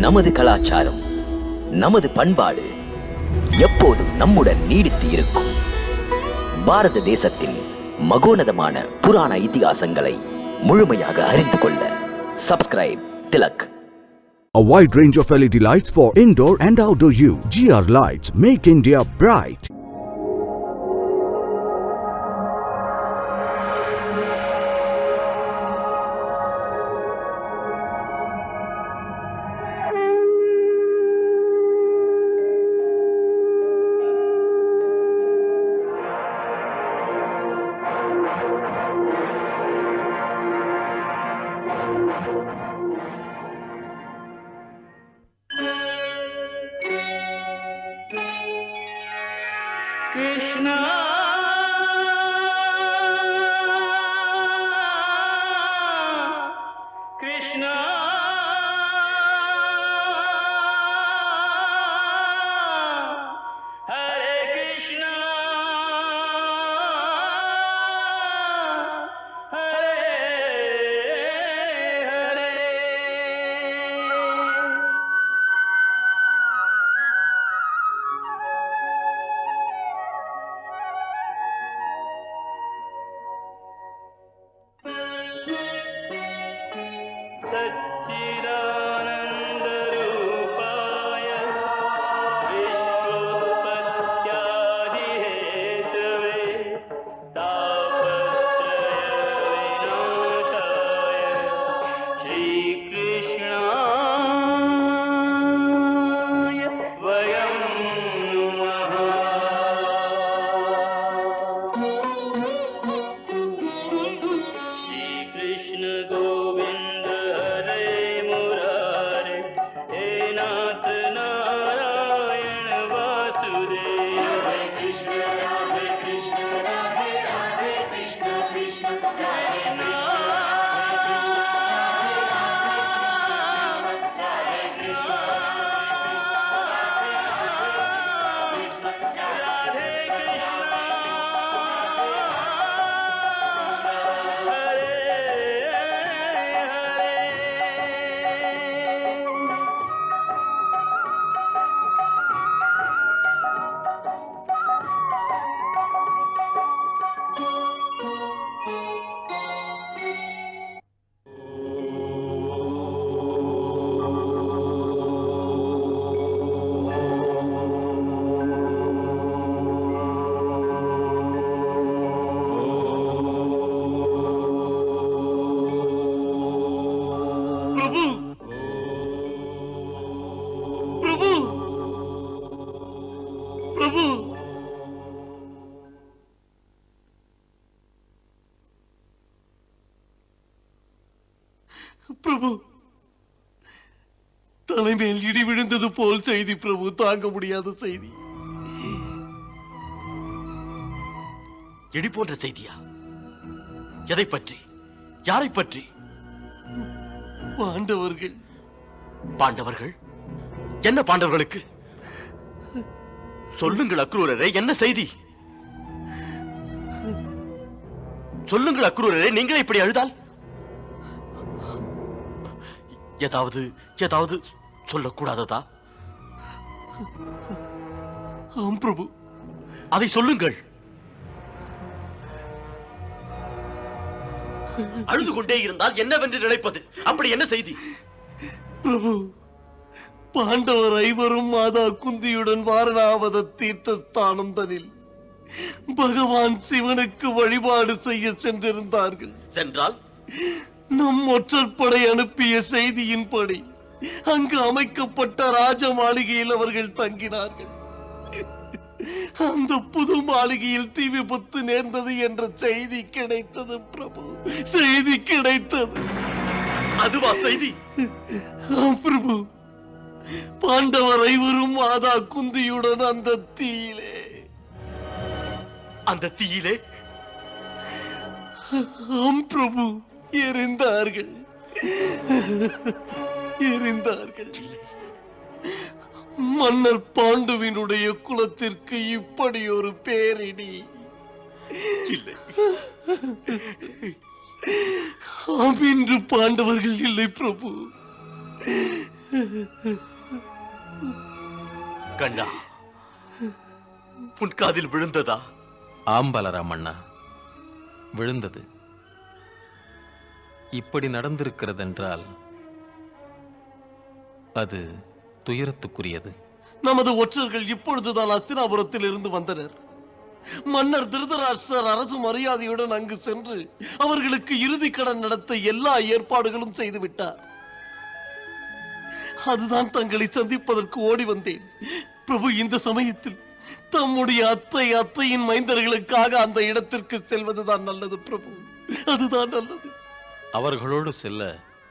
நமது கலாச்சாரம், நமது பண்பாடு எப்போதும் நம்முடன் நீடித்து இருக்கும். பாரத தேசத்தின் மகோனதமான புராண இதிகாசங்களை முழுமையாக அறிந்து கொள்ள subscribe Tilak. A wide range of LED lights for indoor and outdoor use. GR Lights make India bright. Krishna Krishna Hare Krishna Hare Hare. सच्चिदानन्दरूपाय विश्वोत्पत्त्यादिहेतवे तापत्रयविनाशाय श्रीकृष्णाय वयं नमः. श्रीकृष्ण गोविन्द हरे मुरारे, हे नाथ नारायण वासुदेव. हरे कृष्ण राधे राधे कृष्ण कृष्ण हरे प्रभु प्रभु प्रभु தலைமையில் இடி விழுந்தது போல் செய்தி பிரபு, தாங்க முடியாத செய்தி. இடி போன்ற செய்தியா? எதை பற்றி? யாரை பற்றி? பாண்டவர்கள். பாண்டவர்கள்? என்ன பாண்டவர்களுக்கு? சொல்லுங்கள் அக்ரூரரே, என்ன செய்தி? சொல்லுங்கள் அக்ரூரரே, நீங்களே இப்படி அழுதால் ஏதாவது ஏதாவது சொல்லக்கூடாததா? ஆம் பிரபு. அதை சொல்லுங்கள். அழுது கொண்டே இருந்தால் என்னவென்று நினைப்பது? அப்படி என்ன செய்தி? பிரபு, பாண்டவர் ஐவரும் மாதா குந்தியுடன் வாரணாவத தீர்த்த ஸ்தானந்தனில் பகவான் சிவனுக்கு வழிபாடு செய்ய சென்றிருந்தார்கள். சென்றால் நம் ஒற்றற்படை அனுப்பிய செய்தியின்படி அங்கு அமைக்கப்பட்ட ராஜ மாளிகையில் அவர்கள் தங்கினார்கள். அந்த புது மாளிகையில் தீ விபத்து நேர்ந்தது என்ற செய்தி கிடைத்தது பிரபு, செய்தி கிடைத்தது. அதுவா செய்தி? பிரபு, பாண்டவர் ஐவரும் மாதா குந்தியுடன் அந்த தீயிலே ஆம் பிரபு, எரிந்தார்கள். மன்னர் பாண்டுவினுடைய குலத்திற்கு இப்படி ஒரு பேரிடி இல்லை. இன்று பாண்டவர்கள் இல்லை பிரபு. கண்ணா, உன் காதில் விழுந்ததா? ஆம் பலராமண்ணா, விழுந்தது. இப்படி நடந்திருக்கிறதென்றால் அது துயரத்துக்குரியது. நமது ஒற்றர்கள் இப்பொழுதுதான் அஸ்தினாபுரத்தில் இருந்து வந்தனர். மன்னர் திருதராஷ்டிரர் அரசு மரியாதையுடன் அங்கு சென்று அவர்களுக்கு இறுதி கடன் நடத்த எல்லா ஏற்பாடுகளும் செய்து விட்டார். அதுதான் தங்களை சந்திப்பதற்கு ஓடி வந்தேன். பிரபு, இந்த சமயத்தில் தம்முடைய அத்தையின் மைந்தர்களுக்காக அந்த இடத்திற்கு செல்வதுதான் நல்லது பிரபு, அதுதான் நல்லது. அவர்களோடு செல்ல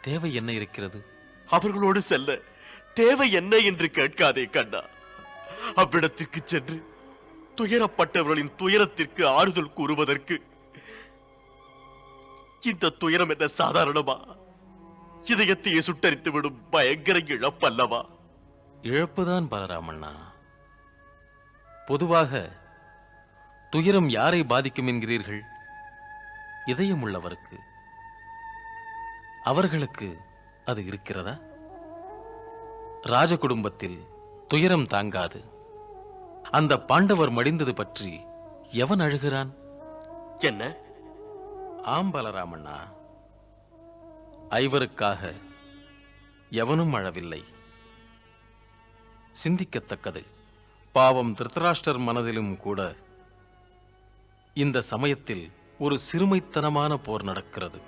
தேவை என்ன இருக்கிறது? அவர்களோடு செல்ல தேவை என்ன என்று கேட்காதே கண்ணா. அவ்விடத்திற்கு சென்று துயரப்பட்டவர்களின் துயரத்திற்கு ஆறுதல் கூறுவதற்கு இந்த துயரம் என்ன சாதாரணமா? இதயத்தையே சுட்டரித்து விடும் பயங்கர இழப்பல்லவா? இழப்புதான் பலராமண்ணா. பொதுவாக துயரம் யாரை பாதிக்கும் என்கிறீர்கள்? இதயம் உள்ளவருக்கு. அவர்களுக்கு அது இருக்கிறதா? ராஜ குடும்பத்தில் துயரம் தாங்காது. அந்த பாண்டவர் மடிந்தது பற்றி எவன் அழுகிறான்? என்ன? ஆம் பலராமண்ணா, ஐவருக்காக எவனும் அழவில்லை. சிந்திக்கத்தக்கது. பாவம் திருதராஷ்டிரர் மனதிலும் கூட இந்த சமயத்தில் ஒரு சிறுமைத்தனமான போர் நடக்கிறது.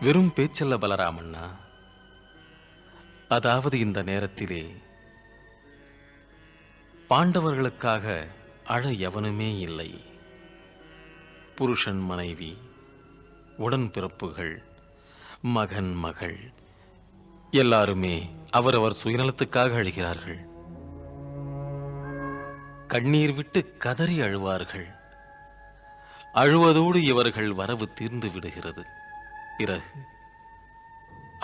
வெறும் பேச்சல்ல பலராமண்ணா. அதாவது இந்த நேரத்திலே பாண்டவர்களுக்காக அழ எவனுமே இல்லை. புருஷன், மனைவி, உடன்பிறப்புகள், மகன், மகள் எல்லாருமே அவரவர் சுயநலத்துக்காக அழுகிறார்கள். கண்ணீர் விட்டு கதறி அழுவார்கள். அழுவதோடு இவர்கள் வரவு தீர்ந்து விடுகிறது. பிறகு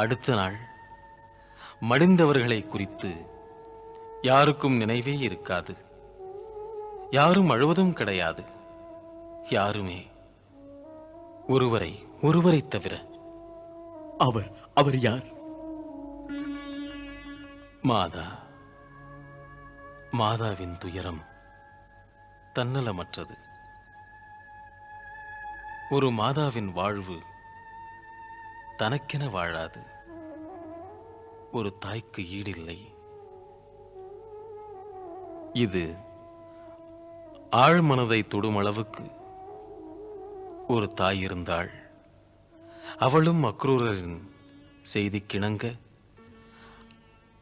அடுத்த நாள் மடிந்தவர்களை குறித்து யாருக்கும் நினைவே இருக்காது. யாரும் அழுவதும் கிடையாது. யாருமே ஒருவரை தவிர. அவர் யார்? மாதா. மாதாவின் துயரம் தன்னலமற்றது. ஒரு மாதாவின் வாழ்வு தனக்கென வாழாது. ஒரு தாய்க்கு ஈடில்லை. இது ஆழ்மனதை தொடும் அளவுக்கு ஒரு தாய் இருந்தாள். அவளும் அக்ரூரரின் செய்தி கிணங்க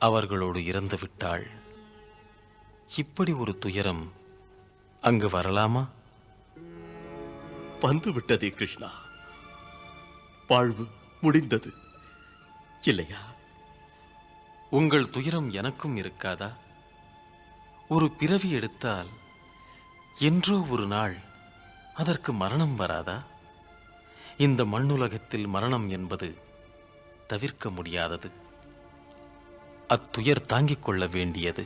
அவர்களோடு இறந்து விட்டாள். இப்படி ஒரு துயரம் அங்கு வரலாமா? வந்து விட்டதே கிருஷ்ணா. வாழ்வு முடிந்தது இல்லையா? உங்கள் துயரம் எனக்கும் இருக்காதா? ஒரு பிறவி எடுத்தால் என்றோ ஒரு நாள் அதற்கு மரணம் வராதா? இந்த மண்ணுலகத்தில் மரணம் என்பது தவிர்க்க முடியாதது. அத்துயர் தாங்கிக் கொள்ள வேண்டியது.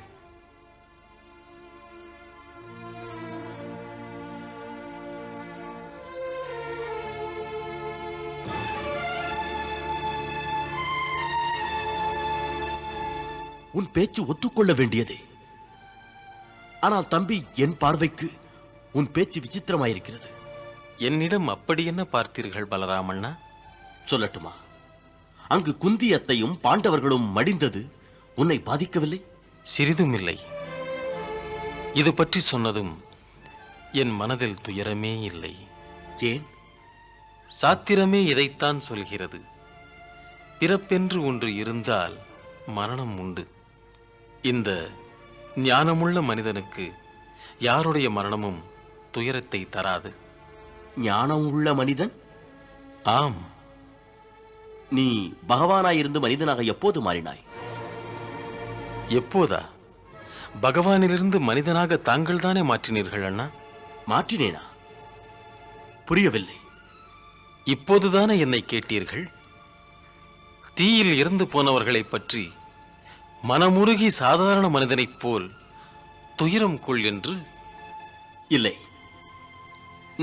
உன் பேச்சு ஒத்துக்கொள்ள வேண்டியதே. ஆனால் தம்பி, என் பார்வைக்கு உன் பேச்சு விசித்திரமாயிருக்கிறது. என்னிடம் அப்படி என்ன பார்த்தீர்கள் பலராமண்ணா? சொல்லட்டுமா? அங்கு குந்தி அத்தையும் பாண்டவர்களும் மடிந்தது உன்னை பாதிக்கவில்லை? சிறிதும் இல்லை. இது பற்றி சொன்னதும் என் மனதில் துயரமே இல்லை. ஏன்? சாத்திரமே இதைத்தான் சொல்கிறது. பிறப்பென்று ஒன்று இருந்தால் மரணம் உண்டு. இந்த ஞானமுள்ள மனிதனுக்கு யாருடைய மரணமும் துயரத்தை தராது. ஞானம் உள்ள மனிதன்? ஆம். நீ பகவானாயிருந்து மனிதனாக எப்போது மாறினாய்? எப்போதா? பகவானிலிருந்து மனிதனாக தாங்கள் தானே மாற்றினீர்கள் அண்ணா. மாற்றினேனா? புரியவில்லை. இப்போதுதானே என்னை கேட்டீர்கள். தீயில் இறந்து போனவர்களை பற்றி மனமுருகி சாதாரண மனிதனைப் போல் துயரம் கொள் என்று. இல்லை,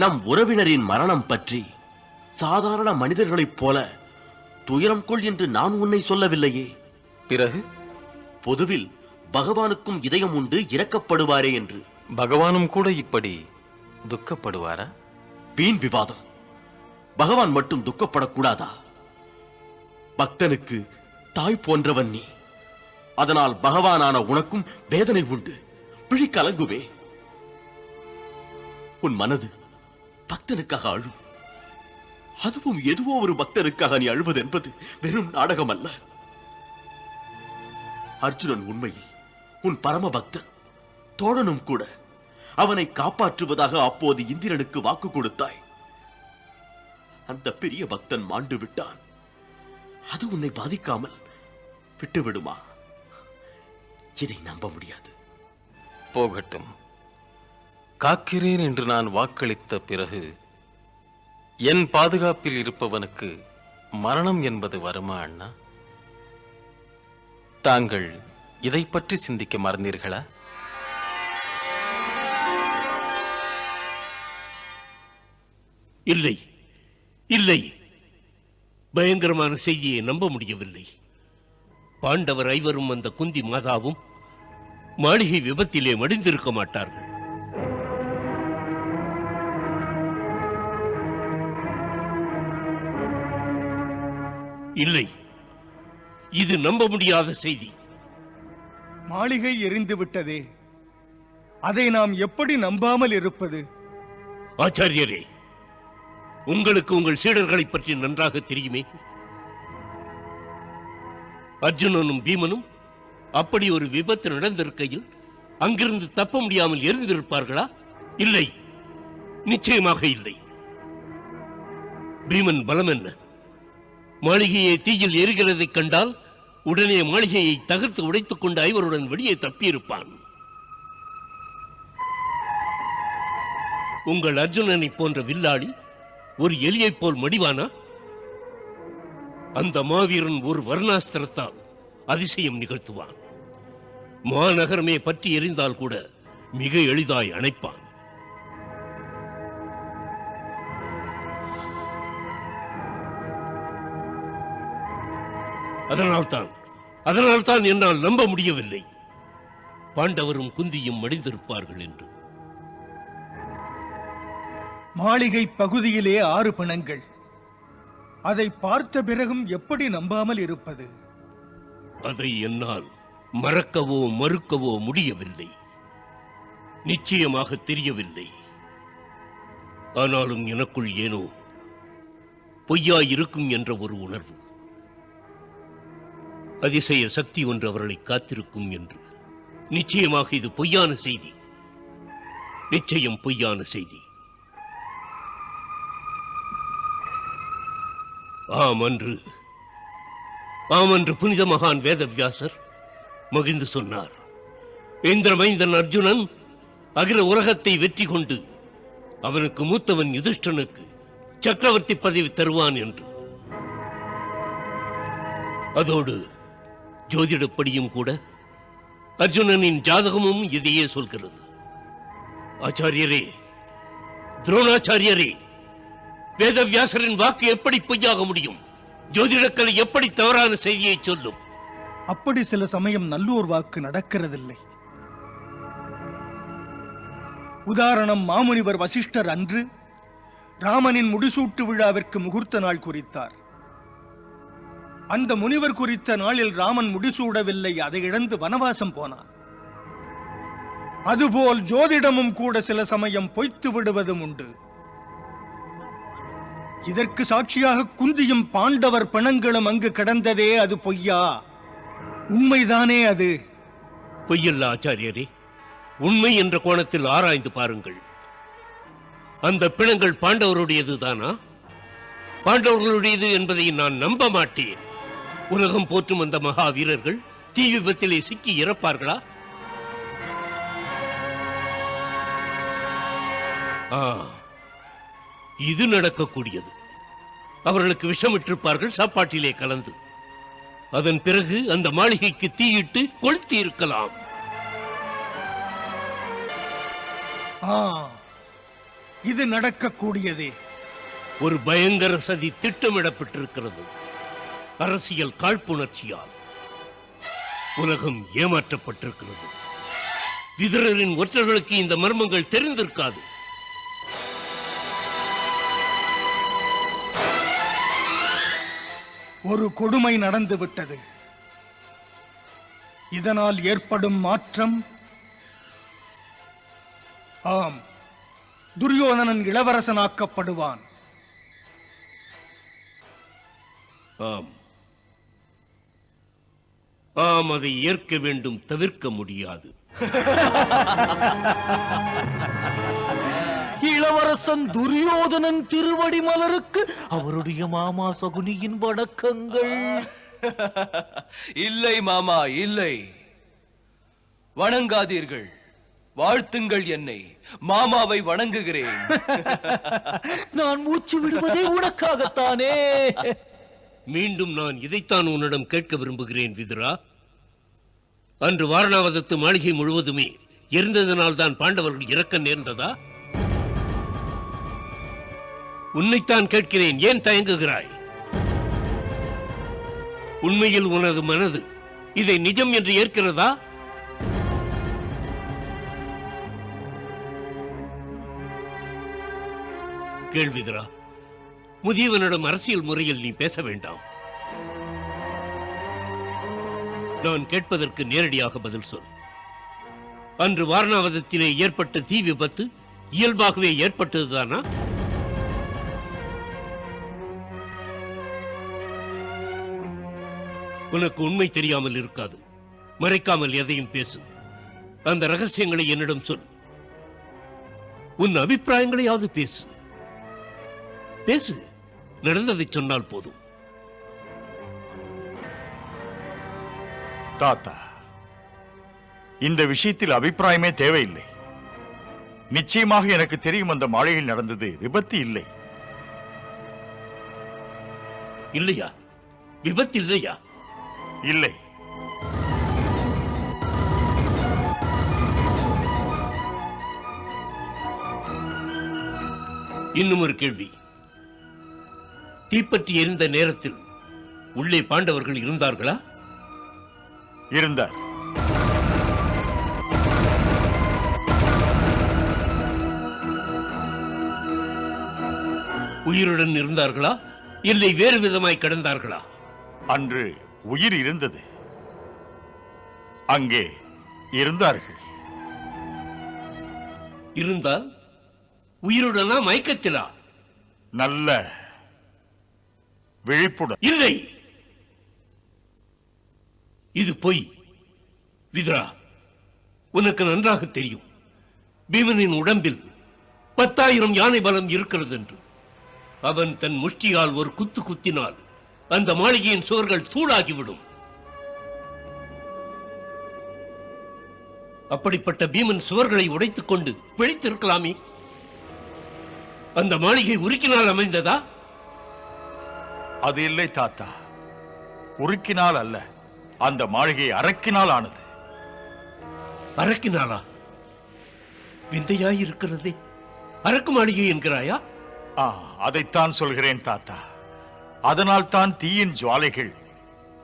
நம் உறவினரின் மரணம் பற்றி சாதாரண மனிதர்களைப் போல துயரம் கொள் என்று நான் உன்னை சொல்லவில்லையே. பிறகு பொதுவில் பகவானுக்கும் இதயம் உண்டு, இரக்கப்படுவாரே என்று. பகவானும் கூட இப்படி துக்கப்படுவாரா? வீண் விவாதம். பகவான் மட்டும் துக்கப்படக்கூடாதா? பக்தனுக்கு தாய் போன்றவன் நீ. அதனால் பகவானான உனக்கும் வேதனை உண்டு, பிழி கலங்குவே. உன் மனது பக்தனுக்காக அழும். அதுவும் எதுவோ ஒரு பக்தனுக்காக நீ அழுவது என்பது வெறும் நாடகம் அல்ல. அர்ஜுனன் உண்மையில் உன் பரம பக்தன், தோழனும் கூட. அவனை காப்பாற்றுவதாக அப்போது இந்திரனுக்கு வாக்கு கொடுத்தாய். அந்த பெரிய பக்தன் மாண்டு விட்டான். அது உன்னை பாதிக்காமல் விட்டுவிடுமா? இதை நம்ப முடியாது. போகட்டும். காக்கிறேன் என்று நான் வாக்களித்த பிறகு என் பாதுகாப்பில் இருப்பவனுக்கு மரணம் என்பது வருமா அண்ணா? தாங்கள் இதை பற்றி சிந்திக்க மறந்தீர்களா? இல்லை, இல்லை. பயங்கரமான செய்தியை நம்ப முடியவில்லை. பாண்டவர் ஐவரும் அந்த குந்தி மாதாவும் மாளிகை விபத்திலே மடிந்திருக்க மாட்டார்கள். இல்லை, இது நம்ப முடியாத செய்தி. மாளிகை எரிந்து விட்டதே, அதை நாம் எப்படி நம்பாமல் இருப்பது? ஆச்சாரியரே, உங்களுக்கு உங்கள் சீடர்களை பற்றி நன்றாக தெரியுமே. அர்ஜுனனும் பீமனும் அப்படி ஒரு விபத்து நடந்திருக்கையில் அங்கிருந்து தப்ப முடியாமல் எரிந்திருப்பார்களா? இல்லை, நிச்சயமாக இல்லை. பீமன் பலம் என்ன? மாளிகையை தீயில் எரிகிறதைக் கண்டால் உடனே மாளிகையை தகர்த்து உடைத்துக் கொண்டு ஐவருடன் வெளியே தப்பியிருப்பான். உங்கள் அர்ஜுனனை போன்ற வில்லாளி ஒரு எலியைப் போல் மடிவானா? அந்த மாவீரன் ஒரு வர்ணாஸ்திரத்தால் அதிசயம் நிகழ்த்துவான். மாநகரமே பற்றி எரிந்தால் கூட மிக எளிதாய் அணைப்பான். அதனால்தான் என்னால் நம்ப முடியவில்லை பாண்டவரும் குந்தியும் மடிந்திருப்பார்கள் என்று. மாளிகை பகுதியிலே 6 பிணங்கள். அதை பார்த்த பிறகும் எப்படி நம்பாமல் இருப்பது? அதை என்னால் மறக்கவோ மறுக்கவோ முடியவில்லை. நிச்சயமாக தெரியவில்லை. ஆனாலும் எனக்குள் ஏனோ பொய்யாயிருக்கும் என்ற ஒரு உணர்வு, அதிசய சக்தி ஒன்று அவர்களை காத்திருக்கும் என்று. நிச்சயமாக இது பொய்யான செய்தி, நிச்சயம் பொய்யான செய்தி. ஆமன்று புனித மகான் வேதவியாசர் மகிழ்ந்து சொன்னார், இந்திரமைந்தன் அர்ஜுனன் அகில உலகத்தை வெற்றி கொண்டு அவனுக்கு மூத்தவன் யுதிஷ்டனுக்கு சக்கரவர்த்தி பதவி தருவான் என்று. அதோடு ஜோதிடப்படியும் கூட அர்ஜுனனின் ஜாதகமும் இதையே சொல்கிறது. ஆச்சாரியரே, துரோணாச்சாரியரே, வேதவியாசரின் வாக்கு எப்படி பொய்யாக முடியும்? ஜோதிடக்கலை எப்படி தவறான செய்தியை சொல்லும்? அப்படி சில சமயம் நல்லோர் வாக்கு நடக்கிறதில்லை. உதாரணம், மாமுனிவர் வசிஷ்டர் அன்று ராமனின் முடிசூட்டு விழாவிற்கு முகூர்த்த நாள் குறித்தார். அந்த முனிவர் குறித்த நாளில் ராமன் முடிசூடவில்லை, அதை இழந்து வனவாசம் போனான். அதுபோல் ஜோதிடமும் கூட சில சமயம் பொய்த்து விடுவதும் உண்டு. இதற்கு சாட்சியாக குந்தியும் பாண்டவர் பிணங்களும் அங்கு கிடந்ததே, அது பொய்யா? உண்மைதானே அது? பொய்யல்ல ஆச்சாரியரே, உண்மை என்ற கோணத்தில் ஆராய்ந்து பாருங்கள். அந்த பிணங்கள் பாண்டவருடையதுதானா? பாண்டவர்களுடையது என்பதை நான் நம்ப மாட்டேன். உலகம் போற்றும் அந்த மகா வீரர்கள் தீ விபத்திலே சிக்கி இறப்பார்களா? இது நடக்கக்கூடியது. அவர்களுக்கு விஷமிட்டிருப்பார்கள் சாப்பாட்டிலே கலந்து. அதன் பிறகு அந்த மாளிகைக்கு தீயிட்டு கொளுத்தி இருக்கலாம். இது நடக்கக்கூடியதே. ஒரு பயங்கர சதி திட்டமிடப்பட்டிருக்கிறது. அரசியல் காழ்ப்புணர்ச்சியால் உலகம் ஏமாற்றப்பட்டிருக்கிறது. விதுரரின் ஒற்றர்களுக்கு இந்த மர்மங்கள் தெரிந்திருக்காது. ஒரு கொடுமை நடந்துவிட்டது. இதனால் ஏற்படும் மாற்றம், ஆம், துரியோதனன் இளவரசனாக்கப்படுவான். ஆம் ஆம், அதை ஏற்க வேண்டும், தவிர்க்க முடியாது. இளவரசன் துரியோதனன் திருவடி மலருக்கு அவருடைய மாமா சகுனியின் வணக்கங்கள். இல்லை மாமா, இல்லை. வணங்காதீர்கள், வாழ்த்துங்கள் என்னை. மாமாவை வணங்குகிறேன். நான் மூச்சு விடுவதே உனக்காகத்தானே. மீண்டும் நான் இதைத்தான் உன்னிடம் கேட்க விரும்புகிறேன் விதுரா. அன்று வாரணாவதத்து மாளிகை முழுவதுமே எரிந்ததனால் தான் பாண்டவர்கள் இறக்க நேர்ந்ததா? உன்னைத்தான் கேட்கிறேன், ஏன் தயங்குகிறாய்? உண்மையில் உனது மனது இதை நிஜம் என்று ஏற்கிறதா? கேள்விதரா, முதியவனிடம் அரசியல் முறையில் நீ பேச வேண்டாம். நான் கேட்பதற்கு நேரடியாக பதில் சொல். அன்று வாரணாவதத்திலே ஏற்பட்ட தீ விபத்து இயல்பாகவே ஏற்பட்டதுதானா? உனக்கு உண்மை தெரியாமல் இருக்காது. மறைக்காமல் எதையும் பேசு. அந்த ரகசியங்களை என்னிடம் சொல். உன் அபிப்பிராயங்களையாவது பேசு. பேசு. நடந்ததை சொன்னால் போதும். தாத்தா, இந்த விஷயத்தில் அபிப்பிராயமே தேவையில்லை. நிச்சயமாக எனக்கு தெரியும், அந்த மாளிகையில் நடந்தது விபத்து இல்லை. இல்லையா? விபத்து இல்லையா? இல்லை. இன்னும் ஒரு கேள்வி. தீப்பற்றி எரிந்த நேரத்தில் உள்ளே பாண்டவர்கள் இருந்தார்களா? இருந்தார். உயிருடன் இருந்தார்களா, இல்லை வேறு விதமாய் கடந்தார்களா? அன்று உயிர் இருந்தது, அங்கே இருந்தார்கள். இருந்தால் உயிருடனா, மயக்கத்திலா? நல்ல விழிப்புடன். இல்லை, இது பொய். விதுரா, உனக்கு நன்றாக தெரியும் பீமனின் உடம்பில் 10,000 யானை பலம் இருக்கிறது என்று. அவன் தன் முஷ்டியால் ஒரு குத்து குத்தினால் அந்த மாளிகையின் சுவர்கள் தூளாகிவிடும். அப்படிப்பட்ட பீமன் சுவர்களை உடைத்துக் கொண்டு பிழைத்திருக்கலாமே. அந்த மாளிகை உருக்கினால் அமைந்ததா? அது இல்லை தாத்தா, உருக்கினால் அல்ல, அந்த மாளிகை அரக்கினால் ஆனது. அரக்கினாலா? விந்தையாய் இருக்கிறதே. அரக்கு மாளிகை என்கிறாயா? அதைத்தான் சொல்கிறேன் தாத்தா. அதனால் தான் தீயின் ஜுவாலைகள்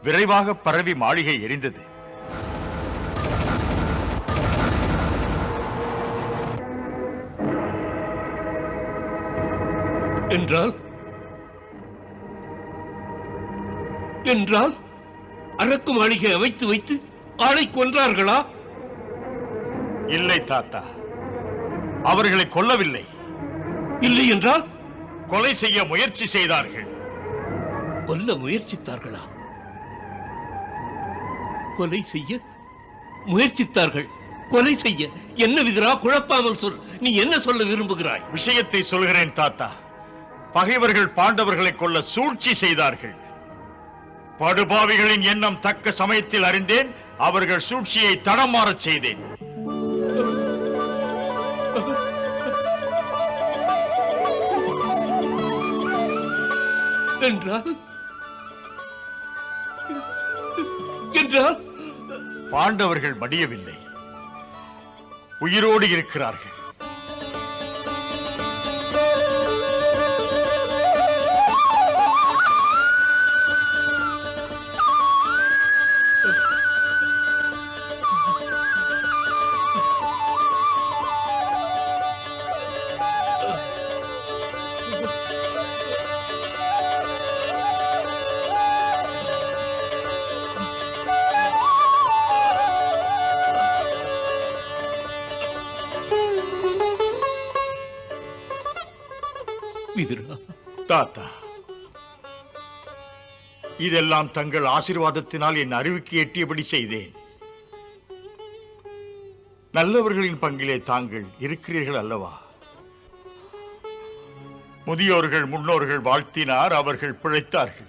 விரைவாக பரவி மாளிகை எரிந்தது. என்றால் என்றால் அரக்கு மாளிகை அமைத்து வைத்து ஆளை கொன்றார்களா? இல்லை தாத்தா, அவர்களை கொல்லவில்லை. இல்லை என்றால் கொலை செய்ய முயற்சி செய்தார்கள். கொல்ல முயற்சித்தார்களா? கொலை செய்ய முயற்சித்தார்கள். கொலை செய்ய என்ன விதுரா? குழப்பாமல் சொல். நீ என்ன சொல்ல விரும்புகிறாய்? விஷயத்தை சொல்கிறேன் தாத்தா. பகைவர்கள் பாண்டவர்களை கொல்ல சூழ்ச்சி செய்தார்கள். படுபாவிகளின் எண்ணம் தக்க சமயத்தில் அறிந்தேன். அவர்கள் சூழ்ச்சியை தடமாறச் செய்தேன். என்றால் என்றால் பாண்டவர்கள் மடியவில்லை, உயிரோடு இருக்கிறார்கள். விதுரா, தாத்தா, இதெல்லாம் தங்கள் ஆசீர்வாதத்தினால் என் அறிவுக்கு எட்டியபடி செய்தேன். நல்லவர்களின் பங்கிலே தாங்கள் இருக்கிறீர்கள் அல்லவா? முதியோர்கள் முன்னோர்கள் வாழ்த்தினார், அவர்கள் பிழைத்தார்கள்.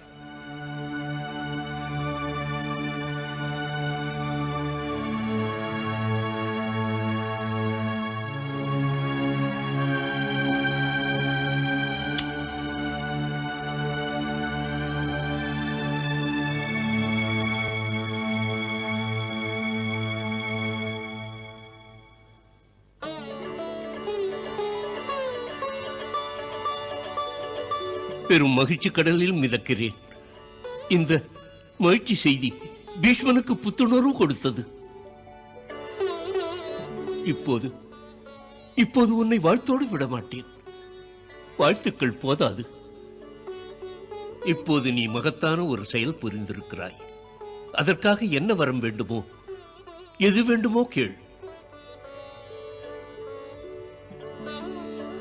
பெரும் மகிழ்ச்சி கடலில் மிதக்கிறேன். இந்த மகிழ்ச்சி செய்தி பீஷ்மனுக்கு புத்துணர்வு கொடுத்தது. இப்போது இப்போது உன்னை வாழ்த்தோடு விட மாட்டேன். வாழ்த்துக்கள் போதாது. இப்போது நீ மகத்தான ஒரு செயல் புரிந்திருக்கிறாய். அதற்காக என்ன வரம் வேண்டுமோ, எது வேண்டுமோ கேள்.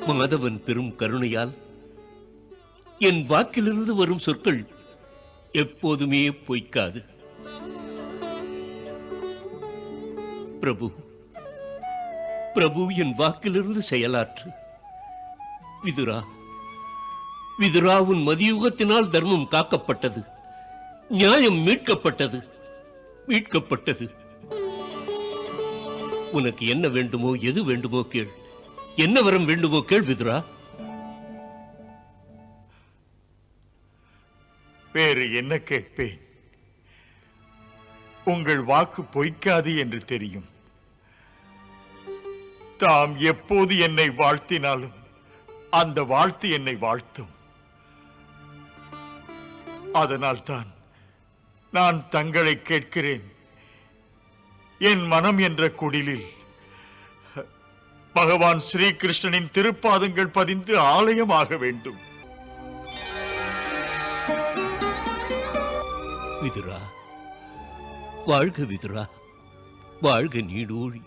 மாதவன் பெரும் கருணையால் என் வாக்கிலிருந்து வரும் சொற்கள் எப்போதுமே பொய்க்காது. பிரபு, பிரபு, என் வாக்கிலிருந்து செயலாற்று. விதுரா, விதுரா, உன் மதியுகத்தினால் தர்மம் காக்கப்பட்டது, நியாயம் மீட்கப்பட்டது, மீட்கப்பட்டது. உனக்கு என்ன வேண்டுமோ, எது வேண்டுமோ கேள். என்ன வரம் வேண்டுமோ கேள் விதுரா. வேறு என்ன கேட்பேன்? உங்கள் வாக்கு பொய்க்காது என்று தெரியும். தாம் எப்போது என்னை வாழ்த்தினாலும் அந்த வாழ்த்து என்னை வாழ்த்தும். அதனால்தான் நான் தங்களை கேட்கிறேன். என் மனம் என்ற குடிலில் பகவான் ஸ்ரீகிருஷ்ணனின் திருப்பாதங்கள் பதிந்து ஆலயமாக வேண்டும். விதுரா, வாழ்க விதுரா, வாழ்க நீடூழி.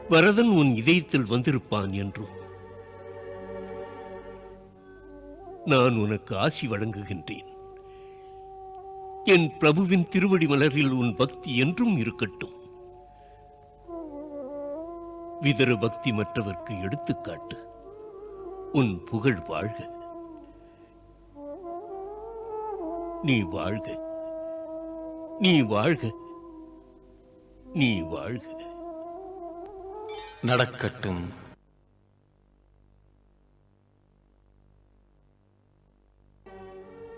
வரதன் உன் இதயத்தில் வந்திருப்பான் என்றும் நான் உனக்கு ஆசி வழங்குகின்றேன். என் பிரபுவின் திருவடி மலரில் உன் பக்தி என்றும் இருக்கட்டும். விதர பக்தி மற்றவர்க்கு எடுத்துக்காட்டு. உன் புகழ் வாழ்க. நீ வாழ்க, நீ வாழ்க, நீ வாழ்க. நடக்கட்டும்.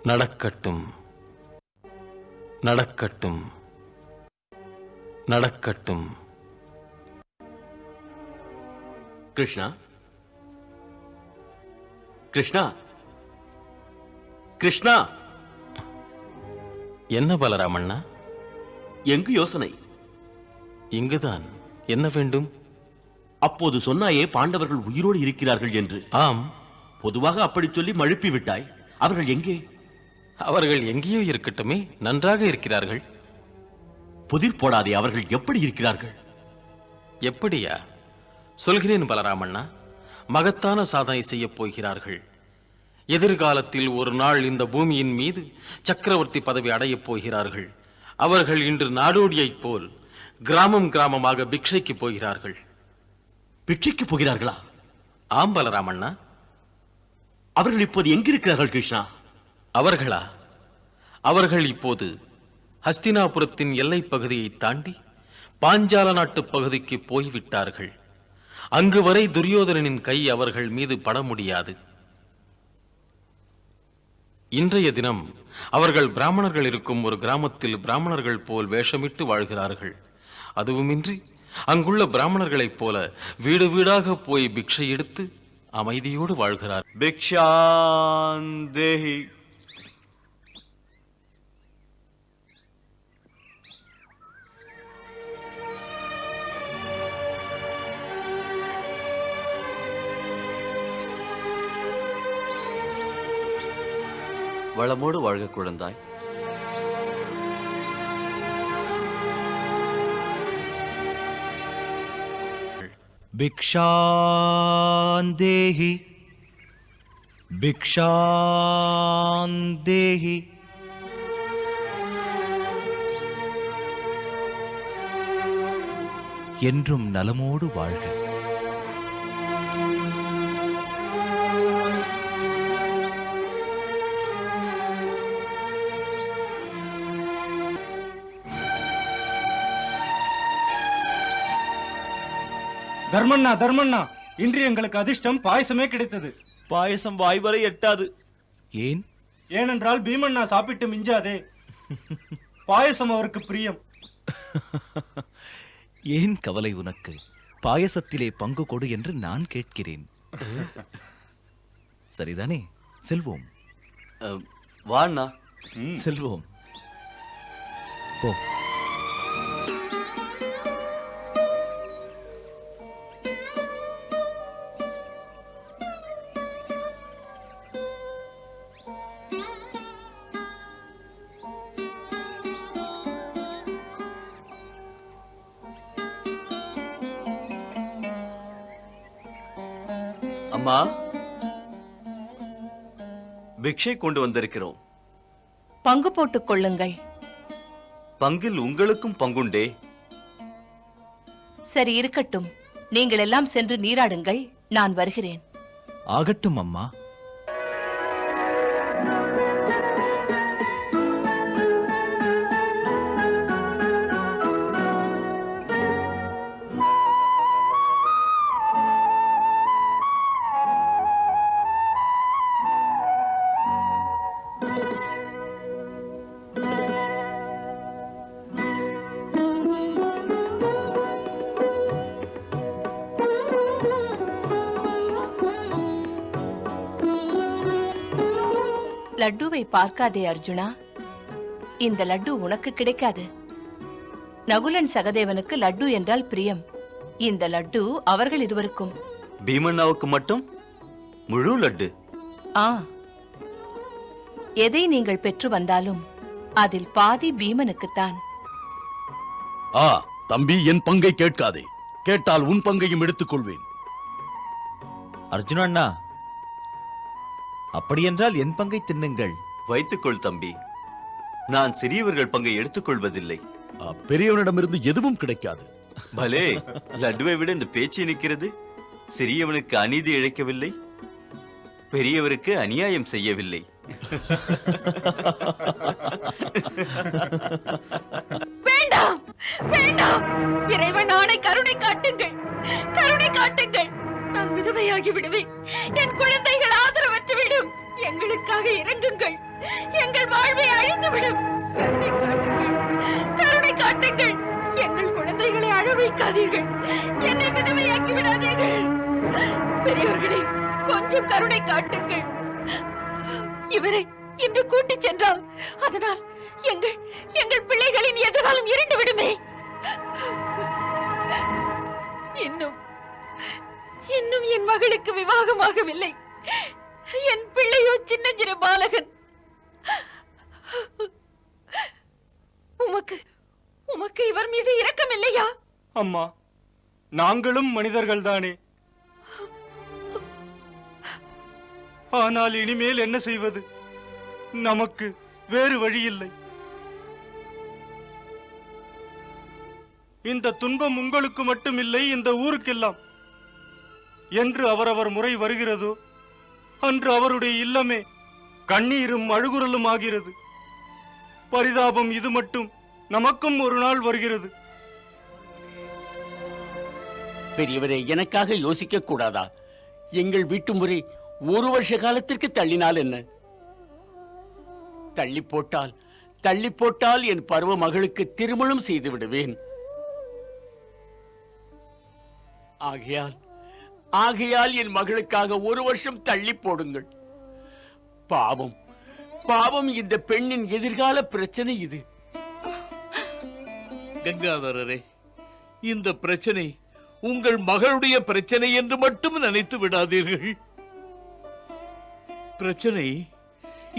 நடக்கட்டும். நடக்கட்டும். நடக்கட்டும். கிருஷ்ணா, கிருஷ்ணா, கிருஷ்ணா. என்ன பலராமண்ணா? எங்கு யோசனை? இங்குதான். என்ன வேண்டும்? அப்போது சொன்னாயே பாண்டவர்கள் உயிரோடு இருக்கிறார்கள் என்று. ஆம். பொதுவாக அப்படி சொல்லி மழுப்பி விட்டாய். அவர்கள் எங்கே? அவர்கள் எங்கேயோ இருக்கட்டுமே, நன்றாக இருக்கிறார்கள். புதிர் போடாதே. அவர்கள் எப்படி இருக்கிறார்கள்? எப்படியா? சொல்கிறேன் பலராமண்ணா. மகத்தான சாதனை செய்யப் போகிறார்கள். எதிர்காலத்தில் ஒரு நாள் இந்த பூமியின் மீது சக்கரவர்த்தி பதவி அடையப் போகிறார்கள். அவர்கள் இன்று நாடோடியைப் போல் கிராமம் கிராமமாக பிக்ஷைக்கு போகிறார்கள். பிக்ஷைக்கு போகிறார்களா? ஆம் பலராமண்ணா. அவர்கள் இப்போது எங்கிருக்கிறார்கள் கிருஷ்ணா? அவர்களா? அவர்கள் இப்போது ஹஸ்தினாபுரத்தின் எல்லைப் பகுதியை தாண்டி பாஞ்சால நாட்டு பகுதிக்கு போய்விட்டார்கள். அங்கு வரை துரியோதனனின் கை அவர்கள் மீது பட முடியாது. இன்றைய தினம் அவர்கள் பிராமணர்கள் இருக்கும் ஒரு கிராமத்தில் பிராமணர்கள் போல் வேஷமிட்டு வாழ்கிறார்கள். அதுவுமின்றி அங்குள்ள பிராமணர்களைப் போல வீடு வீடாக போய் பிக்ஷை எடுத்து அமைதியோடு வாழ்கிறார். பிக்ஷாந்தேஹி. வளமோடு வாழ்க குழந்தாய். பிக்ஷாந்தேஹி. பிக்ஷாந்தேஹி. என்றும் நலமோடு வாழ்க. தர்மண்ணா, தர்மண்ணா, இன்று எங்களுக்கு அதிர்ஷ்டம் பாயசமே கிடைத்தது. பாயசம் வாய் வரை எட்டாது. ஏன்? ஏனென்றால் பீமண்ணா சாப்பிட்டு மிஞ்சாதே. பாயசம் அவருக்கு பிரியம். ஏன் கவலை உனக்கு? பாயசத்திலே பங்கு கொடு என்று நான் கேட்கிறேன். சரிதானே? செல்வோம். வாண்ணா. செல்வோம். போ. அம்மா, பிக்ஷை கொண்டு வந்திருக்கிறோம். பங்கு போட்டுக் கொள்ளுங்கள். பங்கில் உங்களுக்கும் பங்குண்டே. சரி, இருக்கட்டும். நீங்கள் எல்லாம் சென்று நீராடுங்கள், நான் வருகிறேன். ஆகட்டும் அம்மா. லட்டுவை பார்க்காதே அர்ஜுனா. இந்த லட்டு உனக்கு கிடைக்காது. நகுலன் சகதேவனுக்கு லட்டு என்றால் பிரியம். இந்த லட்டு அவர்கள் இருவருக்கும். பீமண்ணாவுக்கு மட்டும் முழு லட்டு. ஆ, எதை நீங்கள் பெற்று வந்தாலும் அதில் பாதி பீமனுக்குத்தான். தம்பி, என் பங்கை கேட்காதே. கேட்டால் உன் பங்கையும் எடுத்துக் கொள்வேன். அர்ஜுனா, அப்படியென்றால் என் பங்கை தின்னுங்கள். வைத்துக்கொள் தம்பி. நான் சிறியவர்கள் பங்கை எடுத்துக்கொள்வதில்லை. பெரியவனிடமிருந்து எதுவும் கிடைக்காது. பலே, லட்டுவை விட இந்த பேச்சு நிற்கிறது. சிறியவனுக்கு அநீதி இழைக்கவில்லை, பெரியவருக்கு அநியாயம் செய்யவில்லை. வேண்டாம், வேண்டாம். இறைவன் ஆணை, கருணை காட்டுங்கள், கருணை காட்டுங்கள். நான் விதவையாகி விடுவேன். என் குழந்தைகள் ஆதரவற்று விடும். எங்களுக்காக இறங்குங்கள். எங்கள் வாழ்வை அழிந்துவிடும். கருணை காட்டுங்கள், கருணை காட்டுங்கள். எங்கள் குழந்தைகளை அழ வைக்காதீர்கள். என்னை விதவையாக்கி விடாதீர்கள். பெரியோர்களே, கொஞ்சம் கருணை காட்டுங்கள். இவரை இன்று கூட்டிச் சென்றால் அதனால் எங்கள் பிள்ளைகளின் எதிர்காலம் இருண்டு விடுமே. இன்னும் என் மகளுக்கு விவாகமாகவில்லை. என் பிள்ளையோ சின்னஞ்சிறு பாலகன். உமக்கு இவர் மீது இரக்கம் இல்லையா? அம்மா, நாங்களும் மனிதர்கள் தானே. ஆனால் இனிமேல் என்ன செய்வது? நமக்கு வேறு வழியில்லை. இந்த துன்பம் உங்களுக்கு மட்டுமில்லை, இந்த ஊருக்கெல்லாம். என்று அவரவர் முறை வருகிறதோ அன்று அவருடைய இல்லமே கண்ணீரும் அழுகுரலும் ஆகிறது. பரிதாபம் இது மட்டும் நமக்கும் ஒரு நாள் வருகிறது. பெரியவரே, எனக்காக யோசிக்க கூடாதா? எங்கள் வீட்டு முறை ஒரு வருஷ காலத்திற்கு தள்ளினால் என்ன? தள்ளி போட்டால் என் பருவ மகளுக்கு திருமணம் செய்து விடுவேன். ஆகையால் என் மகளுக்காக ஒரு வருஷம் தள்ளி போடுங்கள். பாவம் இந்த பெண்ணின் எதிர்கால பிரச்சனை இது. கங்காதரரே, இந்த பிரச்சனை உங்கள் மகளுடைய பிரச்சனை என்று மட்டும் நினைத்து விடாதீர்கள். பிரச்சனை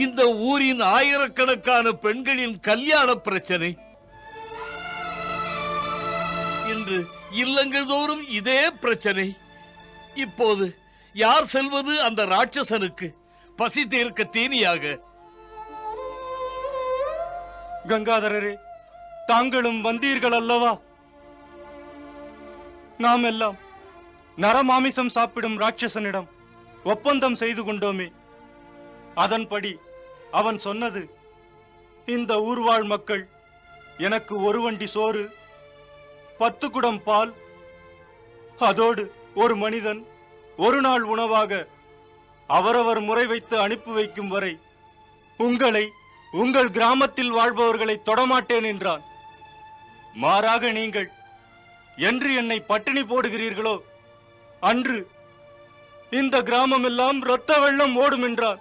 இந்த ஊரின் ஆயிரக்கணக்கான பெண்களின் கல்யாண பிரச்சனை. இன்று இல்லங்கள் தோறும் இதே பிரச்சனை. இப்போது யார் செல்வது அந்த ராட்சசனுக்கு? பசி தீர்க்க தீனியாக. கங்காதரரே, தாங்களும் வந்தீர்கள் அல்லவா? நாம் எல்லாம் நரமாமிசம் சாப்பிடும் ராட்சசனிடம் ஒப்பந்தம் செய்து கொண்டோமே. அதன்படி அவன் சொன்னது, இந்த ஊர்வாழ் மக்கள் எனக்கு ஒரு வண்டி சோறு, 10 குடம் பால், அதோடு ஒரு மனிதன் ஒரு நாள் உணவாக அவரவர் முறை வைத்து அனுப்பி வைக்கும் வரை உங்களை, உங்கள் கிராமத்தில் வாழ்பவர்களை தொடமாட்டேன் என்றான். மாறாக நீங்கள் என்று என்னை பட்டினி போடுகிறீர்களோ அன்று இந்த கிராமம் எல்லாம் இரத்த வெள்ளம் ஓடும் என்றார்.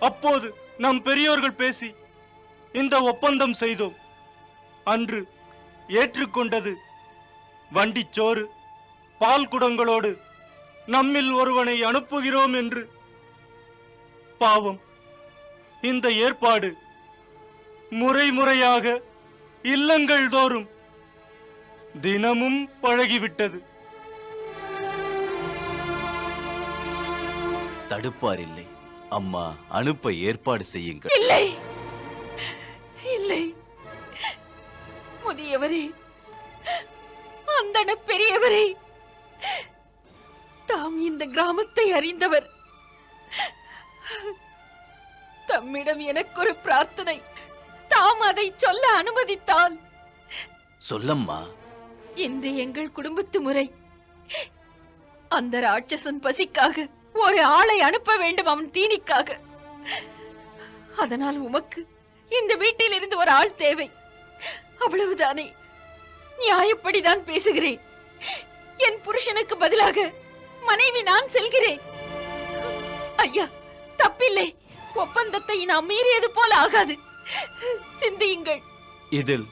அப்போது நம் பெரியோர்கள் பேசி இந்த ஒப்பந்தம் செய்தோம். அன்று ஏற்றுக்கொண்டது வண்டிச்சோறு, பால் குடங்களோடு நம்மில் ஒருவனை அனுப்புகிறோம் என்று. பாவம், இந்த ஏற்பாடு முறையாக இல்லங்கள் தோறும் தினமும் பழகிவிட்டது. தடுப்பார் இல்லை. அம்மா, அனுப்ப ஏற்பாடு செய்யுங்கள். இல்லை இல்லை, முதியவரே, அந்தன பெரியவரே, தாம் இந்த கிராமத்தை அறிந்தவர். தம்மிடம் எனக்கு ஒரு பிரார்த்தனை. தாம் அதை சொல்ல அனுமதித்தால். சொல்லம்மா. இன்று எங்கள் குடும்பத்து முறை, அந்த ராட்சசன் பசிக்காக ஒரு ஆளை அனுப்ப வேண்டும், அவன் தீனிக்காக. அதனால் உமக்கு இந்த வீட்டில் இருந்து ஒரு ஆள் தேவை, அவ்வளவுதானே? நியாயப்படிதான் பேசுகிறேன். என் புருஷனுக்கு பதிலாக மனைவி நான் செல்கிறேன். ஐயா, தப்பில்லை. ஒப்பந்தத்தை நாம் மீறியது போல ஆகாது. சிந்தியுங்கள். இதில்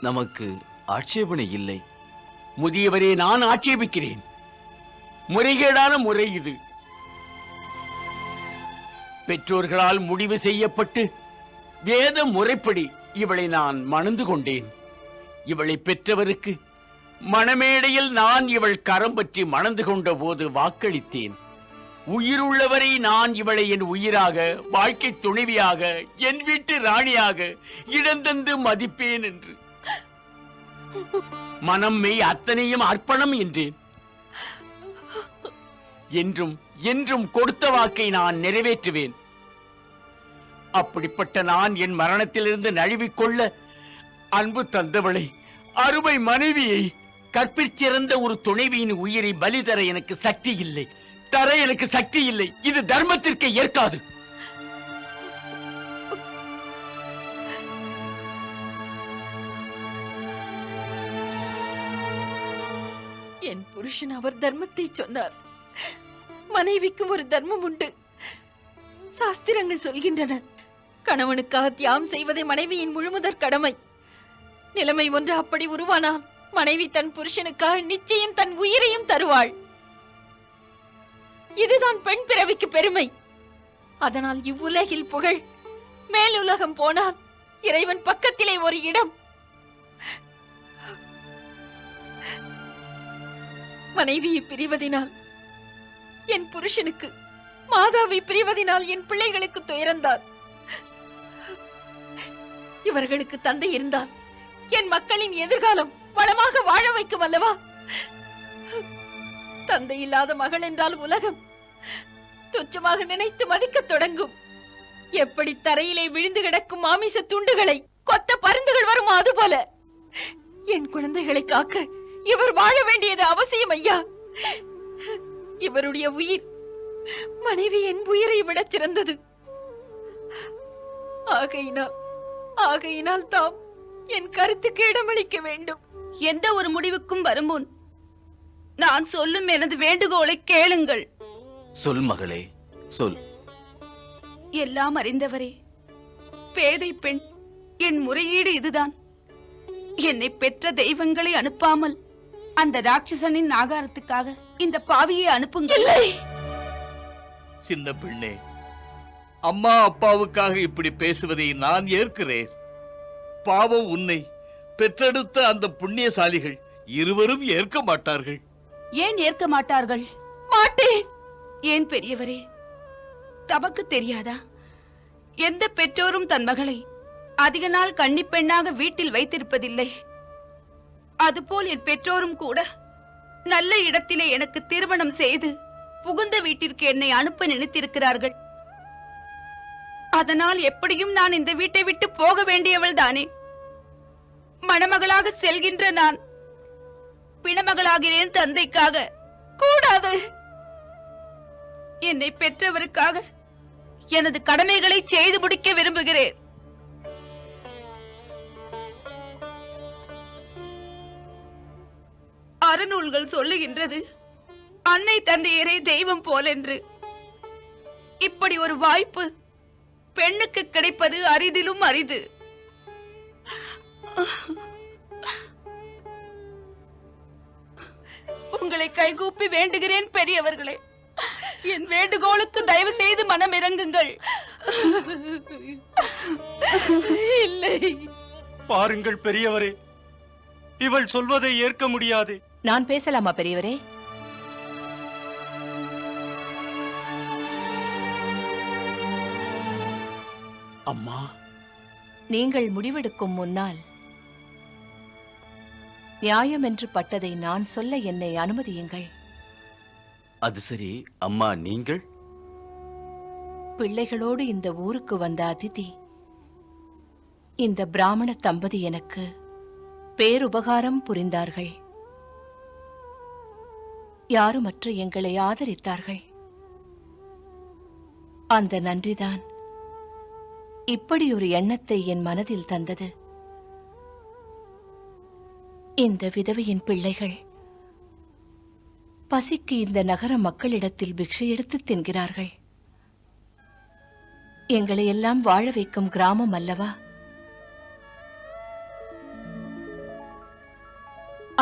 நமக்கு ஆட்சேபனை இல்லை. முதியவரே, நான் ஆட்சேபிக்கிறேன். முறைகேடான முறை இது. பெற்றோர்களால் முடிவு செய்யப்பட்டு வேத முறைப்படி இவளை நான் மணந்து கொண்டேன். இவளை பெற்றவருக்கு மணமேடையில் நான் இவள் கரம் பற்றி மணந்து கொண்ட போது வாக்களித்தேன். உயிருள்ளவரை நான் இவளை என் உயிராக, வாழ்க்கை துணைவியாக, என் வீட்டு ராணியாக இடந்தந்து மதிப்பேன் என்று. மனம் மெய் அத்தனையும் அர்ப்பணம் என்றேன். என்றும் என்றும் கொடுத்த வாக்கை நான் நிறைவேற்றுவேன். அப்படிப்பட்ட நான் என் மரணத்திலிருந்து நழுவிக்கொள்ள அன்பு தந்தவளை, அருமை மனைவியை, கற்பிற்சிறந்த ஒரு துணைவியின் உயிரை பலி தர எனக்கு சக்தி இல்லை. எனக்கு சக்தி இல்லை. இது தர்மத்திற்கு ஏற்காது. என் புருஷன் அவர் தர்மத்தை சொன்னார். மனைவிக்கும் ஒரு தர்மம் உண்டு. சாஸ்திரங்கள் சொல்கின்றன, கணவனுக்காக தியாகம் செய்வதை மனைவியின் முழுமுதற் கடமை. நிலைமை ஒன்று அப்படி உருவானால் மனைவி தன் புருஷனுக்காக நிச்சயம் தன் உயிரையும் தருவாள். இதுதான் பெண் பிறவிக்கு பெருமை. அதனால் இவ்வுலகில் புகழ், மேலுலகம் போனால் இறைவன் பக்கத்திலே ஒரு இடம். மனைவியை பிரிவதினால் என் புருஷனுக்கு, மாதாவை பிரிவதினால் என் பிள்ளைகளுக்கு துயரந்தான். இவர்களுக்கு தந்தை இருந்தால் என் மக்களின் எதிர்காலம் வளமாக வாழ வைக்கும் அல்லவா? தந்தை இல்லாத மகள் என்றால் உலகம் துச்சமாக நினைத்து மதிக்க தொடங்கும். எப்படி தரையிலே விழுந்து கிடக்கும் மாமிச துண்டுகளை கொத்த பருந்துகள் வருமோ அதுபோல என் குழந்தைகளை காக்க இவர் வாழ வேண்டியது அவசியம். ஐயா, இவருடைய உயிர் மனைவி என் உயிரை விட சிறந்தது. ஆகையினால் தாம் என் கருத்துக்கு இடமளிக்க வேண்டும். எந்த ஒரு முடிவுக்கும் வருமுன் நான் சொல்லும் எனது வேண்டுகோளை கேளுங்கள். சொல் மகளே, சொல். எல்லாம் அறிந்தவரே, பேதை பெண், என் முறையீடு இதுதான். என்னை பெற்ற தெய்வங்களை அனுப்பாமல் அந்த ராட்சசனின் ஆகாரத்துக்காக இந்த பாவியை அனுப்புங்கள். சின்ன பெண்ணே, அம்மா அப்பாவுக்காக இப்படி பேசுவதை நான் ஏற்கிறேன். பாவம், உன்னை பெற்றெடுத்த அந்த புண்ணியசாலிகள் இருவரும் ஏற்க மாட்டார்கள். ஏன் ஏற்க மாட்டார்கள்? மாட்டேன். ஏன் பெரியவரே, தமக்கு தெரியாதா? எந்த பெற்றோரும் தன் மகளை அதிக நாள் கன்னிப் பெண்ணாக வீட்டில் வைத்திருப்பதில்லை. அதுபோல் என் பெற்றோரும் கூட நல்ல இடத்திலே எனக்கு திருமணம் செய்து புகுந்த வீட்டிற்கு என்னை அனுப்ப நினைத்திருக்கிறார்கள். அதனால் எப்படியும் நான் இந்த வீட்டை விட்டு போக வேண்டியவள் தானே. மணமகளாக செல்கின்ற நான் பிணமகளாகிறேன் தந்தைக்காக. கூடாது. என்னை பெற்றவருக்காக எனது கடமைகளை செய்து முடிக்க விரும்புகிறேன். அறநூல்கள் சொல்லுகின்றது, அன்னை தந்தையரே தெய்வம் போலென்று. இப்படி ஒரு வாய்ப்பு பெண்ணுக்கு கிடைப்பது அரிதிலும் அரிது. உங்களை கைகூப்பி வேண்டுகிறேன் பெரியவர்களே, என் வேண்டுகோளுக்கு தயவு செய்து மனம் இறங்குங்கள். இல்லை. பாருங்கள் பெரியவரே, இவள் சொல்வதை ஏற்க முடியாது. நான் பேசலாமா பெரியவரே? அம்மா, நீங்கள் முடிவெடுக்கும் முன்னால் நியாயம் என்று பட்டதை நான் சொல்ல என்னை அனுமதியுங்கள். அது சரி அம்மா, நீங்கள் பிள்ளைகளோடு இந்த ஊருக்கு வந்த அதிதி இந்த பிராமண தம்பதி எனக்கு பேருபகாரம் புரிந்தார்கள். யாருமற்ற எங்களை ஆதரித்தார்கள். அந்த நன்றிதான் இப்படி ஒரு எண்ணத்தை என் மனதில் தந்தது. இந்த விதவையின் பிள்ளைகள் பசிக்கு இந்த நகர மக்களிடத்தில் பிக்ஷை எடுத்து தின்கிறார்கள். எங்களை எல்லாம் வாழ வைக்கும் கிராமம் அல்லவா?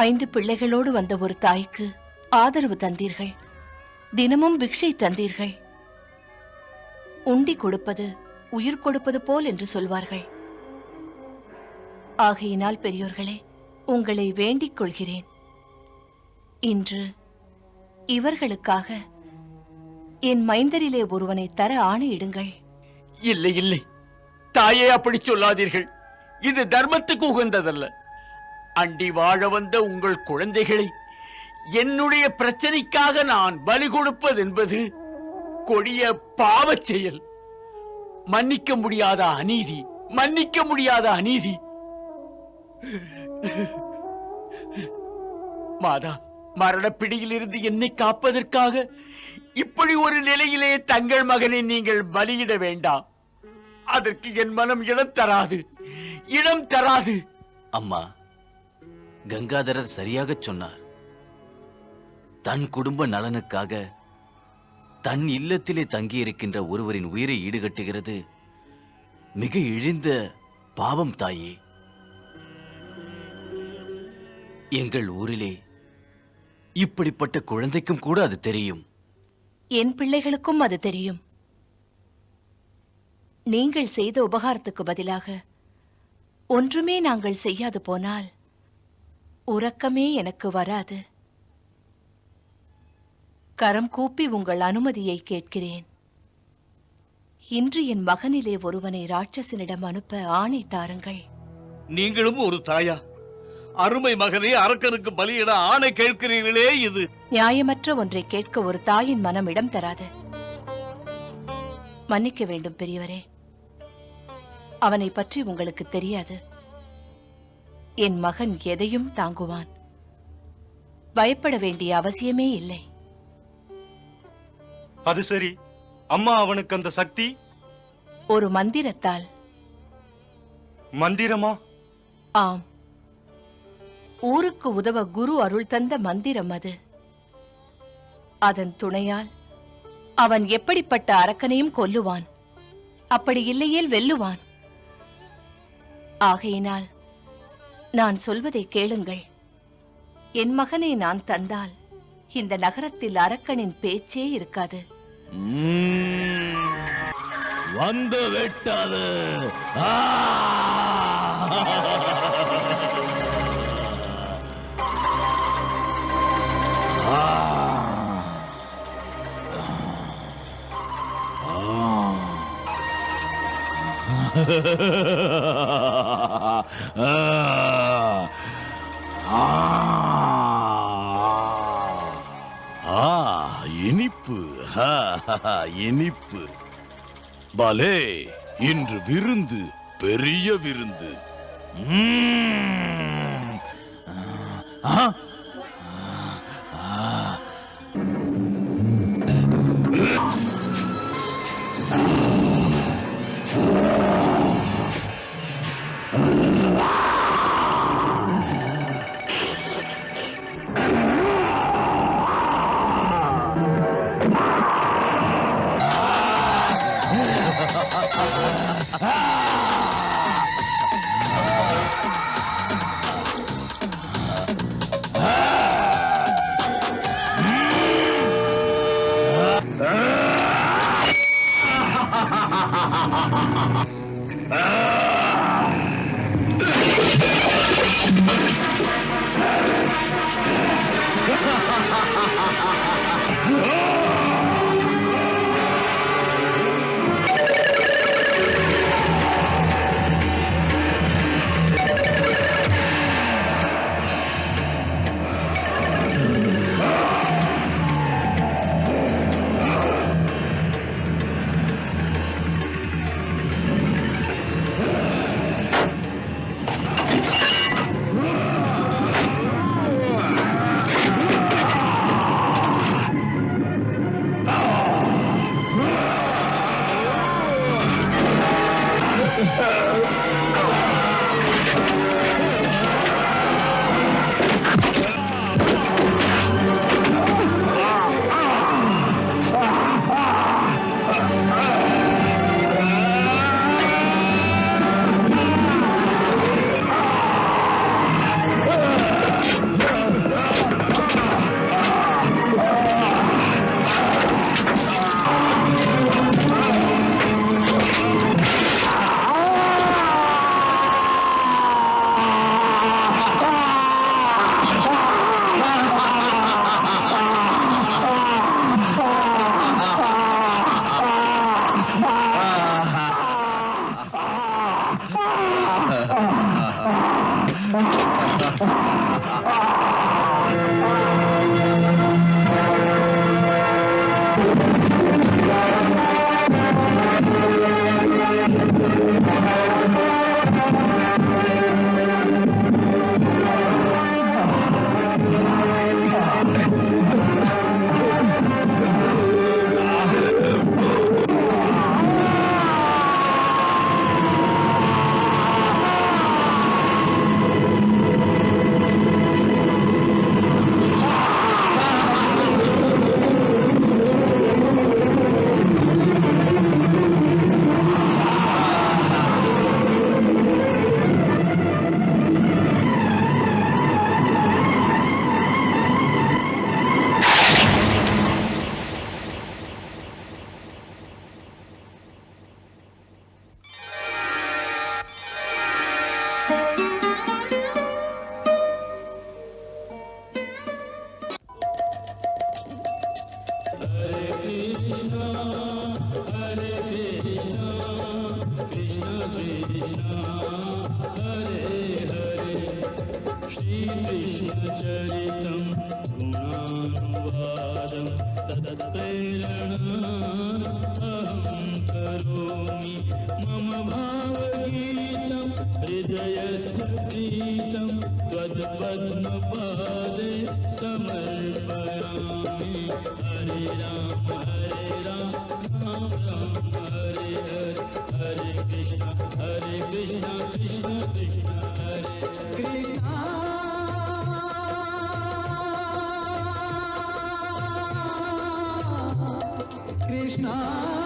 5 பிள்ளைகளோடு வந்த ஒரு தாய்க்கு ஆதரவு தந்தீர்கள். தினமும் பிக்ஷை தந்தீர்கள். உண்டி கொடுப்பது உயிர் கொடுப்பது போல் என்று சொல்வார்கள். ஆகையினால் பெரியோர்களே, உங்களை வேண்டிக் கொள்கிறேன், இன்று இவர்களுக்காக என் மைந்தரிலே ஒருவனை தர ஆணையிடுங்கள். இல்லை இல்லை தாயே, அப்படி சொல்லாதீர்கள். இது தர்மத்துக்கு உகந்ததல்ல. அண்டி வாழ வந்த உங்கள் குழந்தைகளை என்னுடைய பிரச்சனைக்காக நான் பலி கொடுப்பது என்பது கொடிய பாவச் செயல். மன்னிக்க முடியாத அநீதி, மன்னிக்க முடியாத அநீதி. மாதா, மரணப்பிடியில் இருந்து என்னை காப்பதற்காக இப்படி ஒரு நிலையிலே தங்கள் மகனை நீங்கள் பலியிட வேண்டாம். அதற்கு என் மனம் இடம் தராது, இடம் தராது. அம்மா, கங்காதரர் சரியாக சொன்னார். தன் குடும்ப நலனுக்காக தன் இல்லத்திலே தங்கியிருக்கின்ற ஒருவரின் உயிரை ஈடுகட்டுகிறது மிக இழிந்த பாவம் தாயே. எங்கள் ஊரிலே இப்படிப்பட்ட குழந்தைக்கும் கூட அது தெரியும். என் பிள்ளைகளுக்கும் அது தெரியும். நீங்கள் செய்த உபகாரத்துக்கு பதிலாக ஒன்றுமே நாங்கள் செய்யாது போனால் உறக்கமே எனக்கு வராது. கரம் கூப்பி உங்கள் அனுமதியை கேட்கிறேன். இன்று என் மகனிலே ஒருவனை ராட்சசனிடம் அனுப்ப ஆணை தாருங்கள். நீங்களும் ஒரு தாயா? அருமை மகனை அரக்கனுக்கு பலியிட ஆணை கேட்கிறீர்களே, இது நியாயமற்ற ஒன்றை கேட்க ஒரு தாயின் மனம் இடம் தராது. மன்னிக்க வேண்டும் பெரியவரே, அவனை பற்றி உங்களுக்கு தெரியாது. என் மகன் எதையும் தாங்குவான். பயப்பட வேண்டிய அவசியமே இல்லை. அது சரி, அம்மா, அவனுக்கு அந்த சக்தி? ஒரு மந்திரத்தால். மந்திரமா? ஆம், ஊருக்கு உதவ குரு அருள் தந்த மந்திரம் அது. அதன் துணையால் அவன் எப்படிப்பட்ட அரக்கனையும் கொல்லுவான். அப்படி இல்லையேல் வெல்லுவான். ஆகையினால் நான் சொல்வதை கேளுங்கள். என் மகனை நான் தந்தால் இந்த நகரத்தில் அரக்கனின் பேச்சே இருக்காது. வந்து விட்டது. இனிப்பு இனிப்பு. பலே, இன்று விருந்து, பெரிய விருந்து. Krishna